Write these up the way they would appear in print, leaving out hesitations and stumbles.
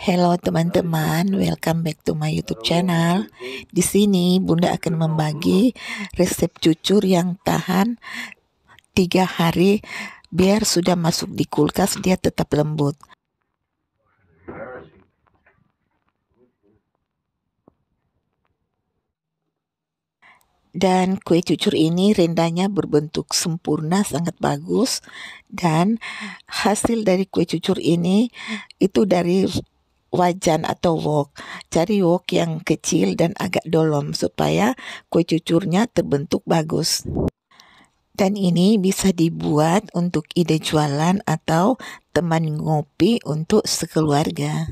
Hello teman-teman, welcome back to my YouTube channel. Di sini Bunda akan membagi resep cucur yang tahan 3 hari biar sudah masuk di kulkas dia tetap lembut. Dan kue cucur ini rendahnya berbentuk sempurna, sangat bagus. Dan hasil dari kue cucur ini itu dari wajan atau wok. Cari wok yang kecil dan agak dolom supaya kue cucurnya terbentuk bagus. Dan ini bisa dibuat untuk ide jualan atau teman ngopi untuk sekeluarga.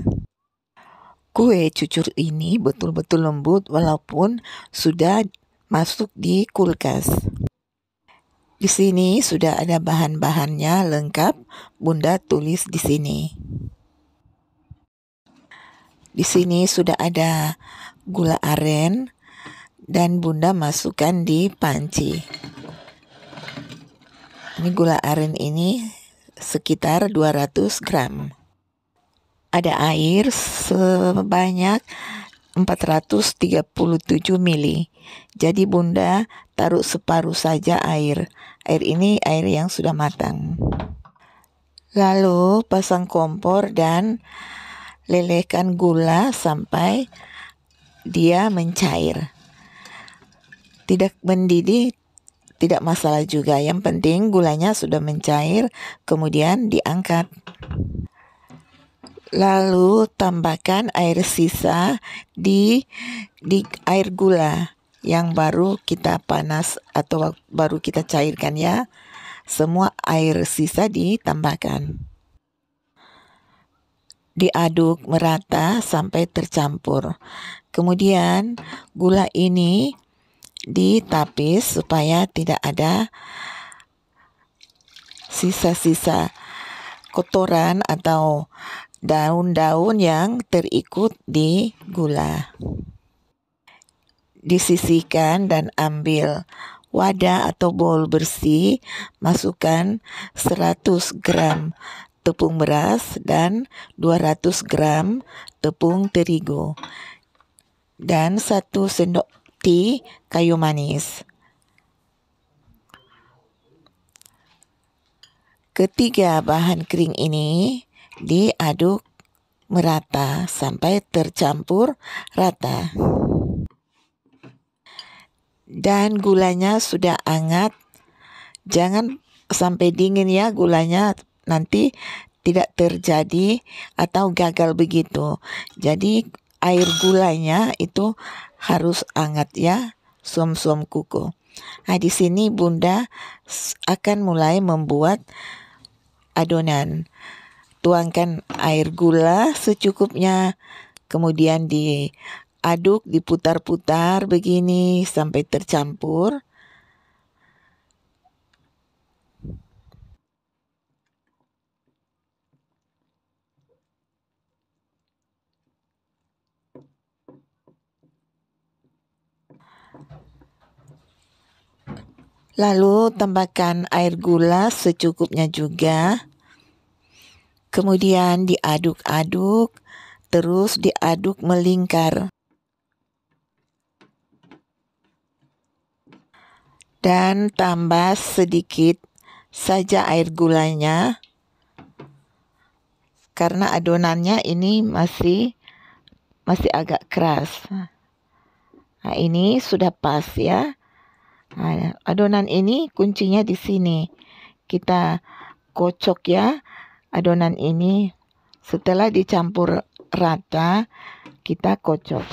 Kue cucur ini betul-betul lembut walaupun sudah masuk di kulkas. Di sini sudah ada bahan-bahannya lengkap, Bunda tulis di sini. Di sini sudah ada gula aren dan Bunda masukkan di panci. Ini gula aren ini sekitar 200 gram. Ada air sebanyak 437 mili. Jadi Bunda taruh separuh saja air. Air ini air yang sudah matang. Lalu pasang kompor dan lelehkan gula sampai dia mencair. Tidak mendidih, tidak masalah juga. Yang penting gulanya sudah mencair, kemudian diangkat. Lalu tambahkan air sisa di air gula yang baru kita panas atau baru kita cairkan ya. Semua air sisa ditambahkan. Diaduk merata sampai tercampur. Kemudian gula ini ditapis supaya tidak ada sisa-sisa kotoran atau daun-daun yang terikut di gula. Disisihkan dan ambil wadah atau bowl bersih, masukkan 100 gram tepung beras dan 200 gram tepung terigu dan 1 sendok teh kayu manis. Ketiga bahan kering ini diaduk merata sampai tercampur rata. Dan gulanya sudah hangat. Jangan sampai dingin ya gulanya, nanti tidak terjadi atau gagal begitu. Jadi air gulanya itu harus hangat ya, suam-suam kuku. Nah, di sini Bunda akan mulai membuat adonan. Tuangkan air gula secukupnya, kemudian diaduk, diputar-putar begini sampai tercampur. Lalu tambahkan air gula secukupnya juga. Kemudian diaduk-aduk, terus diaduk melingkar. Dan tambah sedikit saja air gulanya. Karena adonannya ini masih agak keras. Nah, ini sudah pas ya. Nah, adonan ini kuncinya di sini. Kita kocok ya adonan ini. Setelah dicampur rata, kita kocok.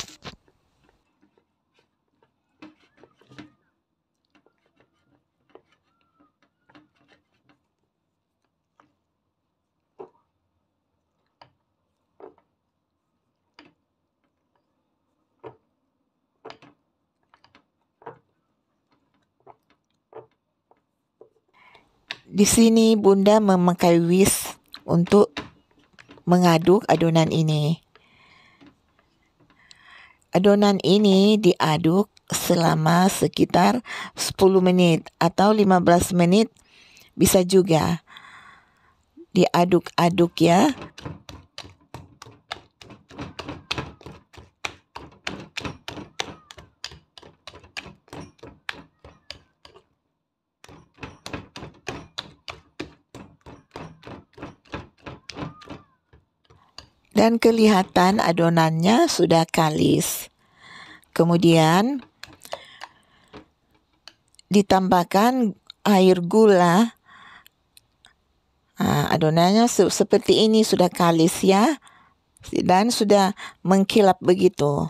Di sini Bunda memakai whisk untuk mengaduk adonan ini. Adonan ini diaduk selama sekitar 10 menit atau 15 menit bisa juga. Diaduk-aduk ya. Dan kelihatan adonannya sudah kalis. Kemudian ditambahkan air gula. Adonannya seperti ini sudah kalis ya, dan sudah mengkilap begitu.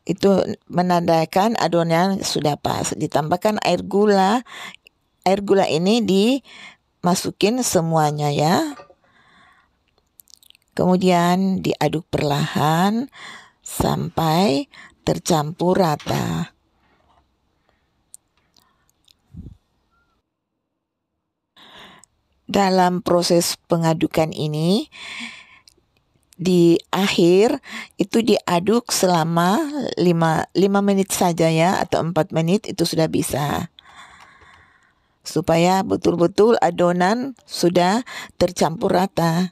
Itu menandakan adonan sudah pas. Ditambahkan air gula. Air gula ini dimasukin semuanya ya. Kemudian diaduk perlahan sampai tercampur rata. Dalam proses pengadukan ini, di akhir itu diaduk selama 5 menit saja ya, atau 4 menit itu sudah bisa. Supaya betul-betul adonan sudah tercampur rata.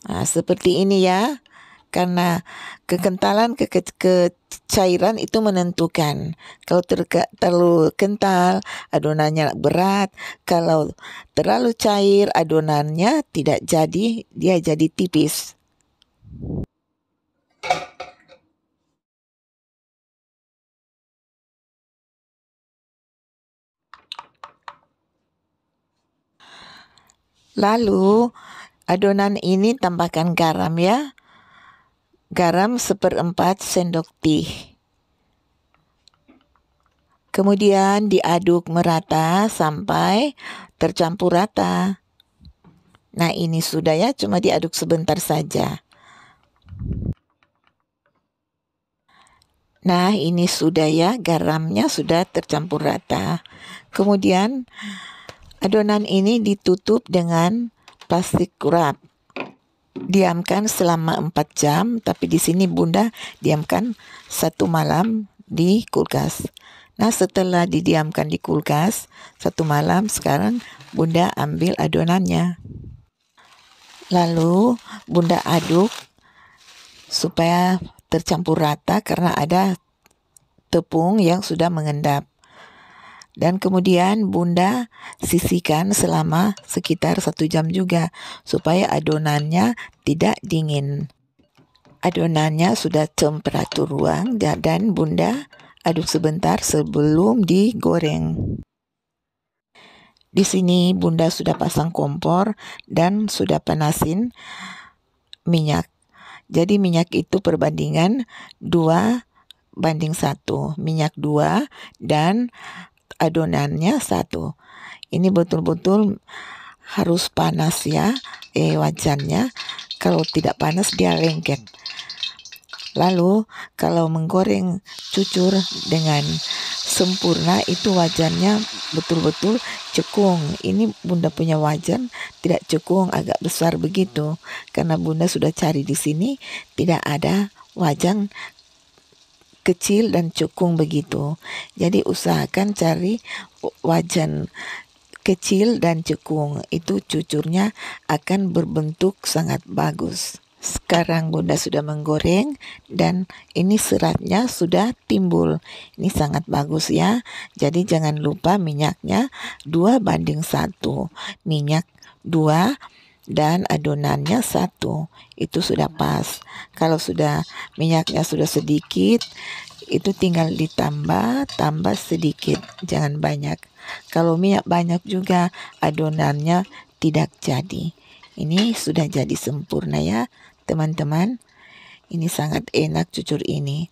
Seperti ini ya. Karena kekentalan kecairan itu menentukan. Kalau terlalu kental, adonannya berat. Kalau terlalu cair, adonannya tidak jadi, dia jadi tipis. Lalu adonan ini tambahkan garam ya. Garam 1/4 sendok teh. Kemudian diaduk merata sampai tercampur rata. Nah ini sudah ya, cuma diaduk sebentar saja. Nah ini sudah ya, garamnya sudah tercampur rata. Kemudian adonan ini ditutup dengan plastik wrap. Diamkan selama 4 jam, tapi di sini Bunda diamkan 1 malam di kulkas. Nah setelah didiamkan di kulkas 1 malam, sekarang Bunda ambil adonannya. Lalu Bunda aduk supaya tercampur rata karena ada tepung yang sudah mengendap. Dan kemudian Bunda sisihkan selama sekitar 1 jam juga supaya adonannya tidak dingin. Adonannya sudah temperatur ruang dan Bunda aduk sebentar sebelum digoreng. Di sini Bunda sudah pasang kompor dan sudah panasin minyak. Jadi minyak itu perbandingan 2:1. Minyak 2 dan adonannya 1. Ini betul-betul harus panas ya wajannya. Kalau tidak panas dia lengket. Lalu kalau menggoreng cucur dengan sempurna itu wajannya betul-betul cekung. Ini Bunda punya wajan tidak cekung, agak besar begitu. Karena Bunda sudah cari di sini tidak ada wajan kecil dan cekung begitu. Jadi usahakan cari wajan kecil dan cekung. Itu cucurnya akan berbentuk sangat bagus. Sekarang Bunda sudah menggoreng dan ini seratnya sudah timbul. Ini sangat bagus ya. Jadi jangan lupa minyaknya 2:1. Minyak 2 dan adonannya 1. Itu sudah pas. Kalau sudah minyaknya sudah sedikit, itu tinggal tambah sedikit, jangan banyak. Kalau minyak banyak juga adonannya tidak jadi. Ini sudah jadi sempurna ya teman-teman. Ini sangat enak cucur ini.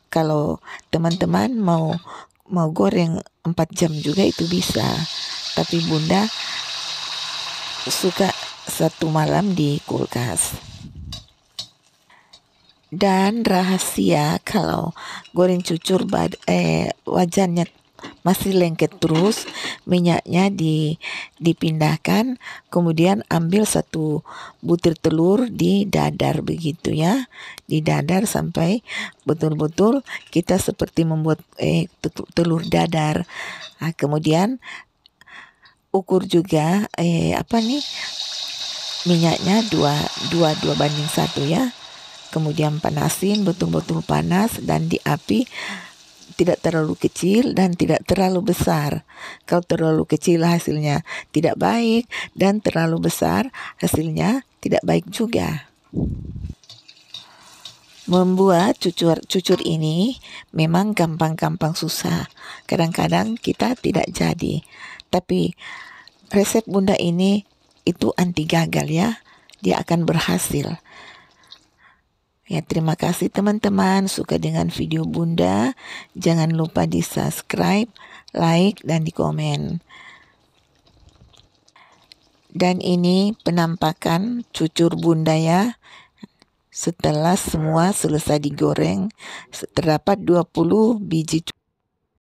Kalau teman-teman mau goreng 4 jam juga itu bisa. Tapi Bunda suka 1 malam di kulkas. Dan rahasia kalau goreng cucur wajannya masih lengket terus, minyaknya dipindahkan, kemudian ambil 1 butir telur di dadar begitu ya, di dadar sampai betul-betul kita seperti membuat telur dadar. Nah, kemudian ukur juga minyaknya 2:1 ya. Kemudian panasin betul-betul panas dan di api tidak terlalu kecil dan tidak terlalu besar. Kalau terlalu kecil hasilnya tidak baik dan terlalu besar hasilnya tidak baik juga. Membuat cucur ini memang gampang-gampang susah. Kadang-kadang kita tidak jadi. Tapi resep Bunda ini itu anti gagal ya. Dia akan berhasil. Ya, terima kasih teman-teman suka dengan video Bunda. Jangan lupa di subscribe, like, dan di komen. Dan ini penampakan cucur Bunda ya. Setelah semua selesai digoreng, terdapat 20 biji